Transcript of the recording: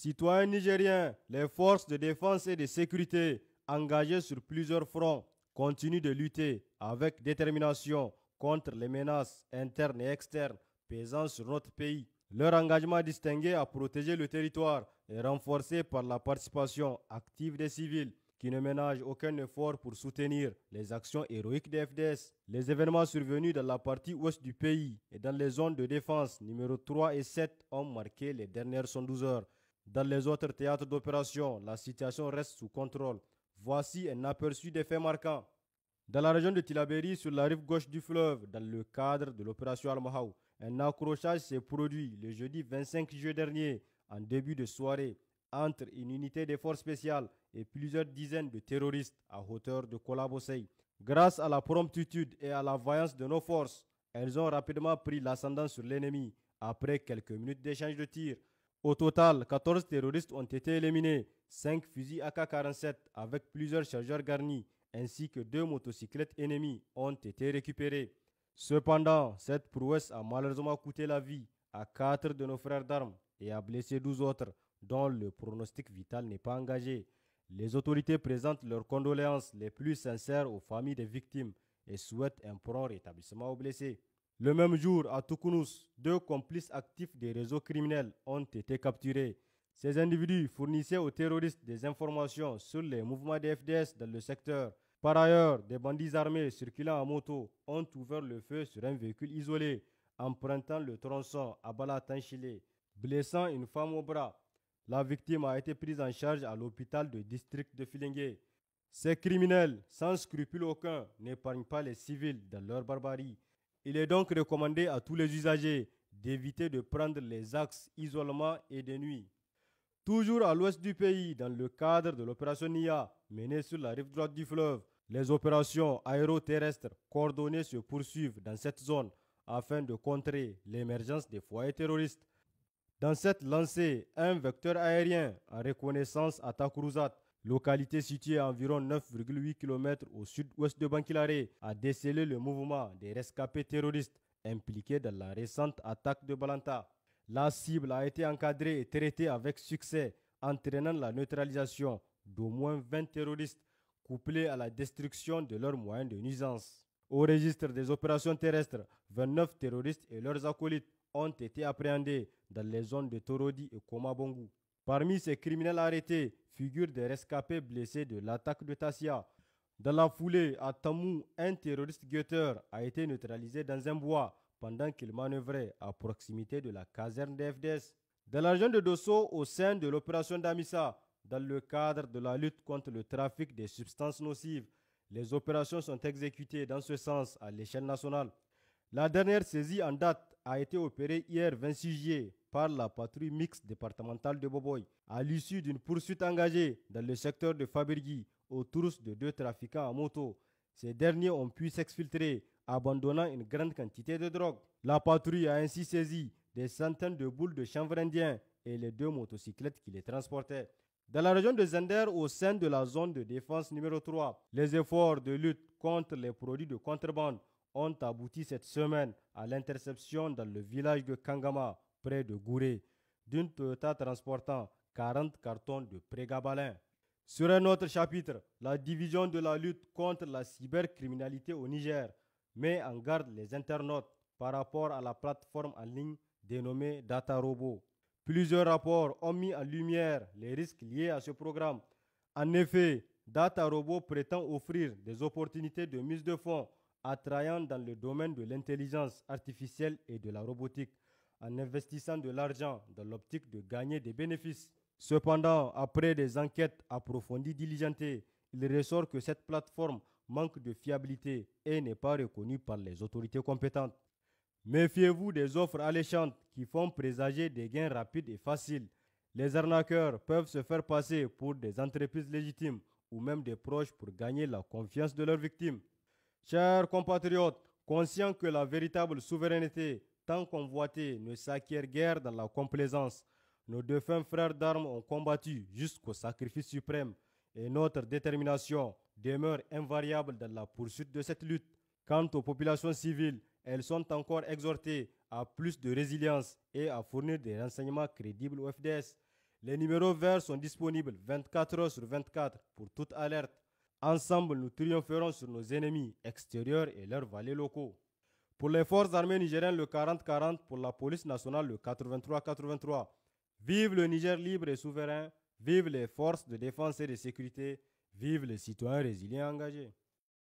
Citoyens nigériens, les forces de défense et de sécurité engagées sur plusieurs fronts continuent de lutter avec détermination contre les menaces internes et externes pesant sur notre pays. Leur engagement distingué à protéger le territoire est renforcé par la participation active des civils qui ne ménagent aucun effort pour soutenir les actions héroïques des FDS. Les événements survenus dans la partie ouest du pays et dans les zones de défense numéro 3 et 7 ont marqué les dernières 112 heures. Dans les autres théâtres d'opération, la situation reste sous contrôle. Voici un aperçu des faits marquants. Dans la région de Tillabéri, sur la rive gauche du fleuve, dans le cadre de l'opération Al-Mahaw, un accrochage s'est produit le jeudi 25 juillet dernier, en début de soirée, entre une unité des forces spéciales et plusieurs dizaines de terroristes à hauteur de Kolabosei. Grâce à la promptitude et à la vaillance de nos forces, elles ont rapidement pris l'ascendant sur l'ennemi après quelques minutes d'échange de tirs. Au total, 14 terroristes ont été éliminés, 5 fusils AK-47 avec plusieurs chargeurs garnis, ainsi que 2 motocyclettes ennemies ont été récupérées. Cependant, cette prouesse a malheureusement coûté la vie à 4 de nos frères d'armes et a blessé 12 autres, dont le pronostic vital n'est pas engagé. Les autorités présentent leurs condoléances les plus sincères aux familles des victimes et souhaitent un prompt rétablissement aux blessés. Le même jour, à Toukounous, 2 complices actifs des réseaux criminels ont été capturés. Ces individus fournissaient aux terroristes des informations sur les mouvements des FDS dans le secteur. Par ailleurs, des bandits armés circulant en moto ont ouvert le feu sur un véhicule isolé, empruntant le tronçon à Bala-Tanchilé, blessant une femme au bras. La victime a été prise en charge à l'hôpital de district de Filengue. Ces criminels, sans scrupule aucun, n'épargnent pas les civils dans leur barbarie. Il est donc recommandé à tous les usagers d'éviter de prendre les axes isolement et de nuit. Toujours à l'ouest du pays, dans le cadre de l'opération NIA, menée sur la rive droite du fleuve, les opérations aéroterrestres coordonnées se poursuivent dans cette zone afin de contrer l'émergence des foyers terroristes. Dans cette lancée, un vecteur aérien en reconnaissance à Takouruzat, localité située à environ 9,8 km au sud-ouest de Bankilare, a décelé le mouvement des rescapés terroristes impliqués dans la récente attaque de Balanta. La cible a été encadrée et traitée avec succès, entraînant la neutralisation d'au moins 20 terroristes, couplés à la destruction de leurs moyens de nuisance. Au registre des opérations terrestres, 29 terroristes et leurs acolytes ont été appréhendés dans les zones de Torodi et Komabongo. Parmi ces criminels arrêtés figurent des rescapés blessés de l'attaque de Tassia. Dans la foulée, à Tamou, un terroriste guetteur a été neutralisé dans un bois pendant qu'il manœuvrait à proximité de la caserne des FDS. Dans la région de Dosso, au sein de l'opération Damissa, dans le cadre de la lutte contre le trafic des substances nocives, les opérations sont exécutées dans ce sens à l'échelle nationale. La dernière saisie en date a été opérée hier 26 juillet par la patrouille mixte départementale de Boboy, à l'issue d'une poursuite engagée dans le secteur de Fabirgui autour de 2 trafiquants à moto. Ces derniers ont pu s'exfiltrer, abandonnant une grande quantité de drogue. La patrouille a ainsi saisi des centaines de boules de chanvre indien et les 2 motocyclettes qui les transportaient. Dans la région de Zender, au sein de la zone de défense numéro 3, les efforts de lutte contre les produits de contrebande ont abouti cette semaine à l'interception dans le village de Kangama, près de Gouré, d'une Toyota transportant 40 cartons de prégabalin. Sur un autre chapitre, la division de la lutte contre la cybercriminalité au Niger met en garde les internautes par rapport à la plateforme en ligne dénommée DataRobot. Plusieurs rapports ont mis en lumière les risques liés à ce programme. En effet, DataRobot prétend offrir des opportunités de mise de fonds attrayant dans le domaine de l'intelligence artificielle et de la robotique, en investissant de l'argent dans l'optique de gagner des bénéfices. Cependant, après des enquêtes approfondies diligentées, il ressort que cette plateforme manque de fiabilité et n'est pas reconnue par les autorités compétentes. Méfiez-vous des offres alléchantes qui font présager des gains rapides et faciles. Les arnaqueurs peuvent se faire passer pour des entreprises légitimes ou même des proches pour gagner la confiance de leurs victimes. Chers compatriotes, conscients que la véritable souveraineté, tant convoitée, ne s'acquiert guère dans la complaisance, nos défunts frères d'armes ont combattu jusqu'au sacrifice suprême et notre détermination demeure invariable dans la poursuite de cette lutte. Quant aux populations civiles, elles sont encore exhortées à plus de résilience et à fournir des renseignements crédibles au FDS. Les numéros verts sont disponibles 24 heures sur 24 pour toute alerte. Ensemble, nous triompherons sur nos ennemis extérieurs et leurs valets locaux. Pour les forces armées nigériennes, le 40-40, pour la police nationale, le 83-83. Vive le Niger libre et souverain, vive les forces de défense et de sécurité, vive les citoyens résilients engagés.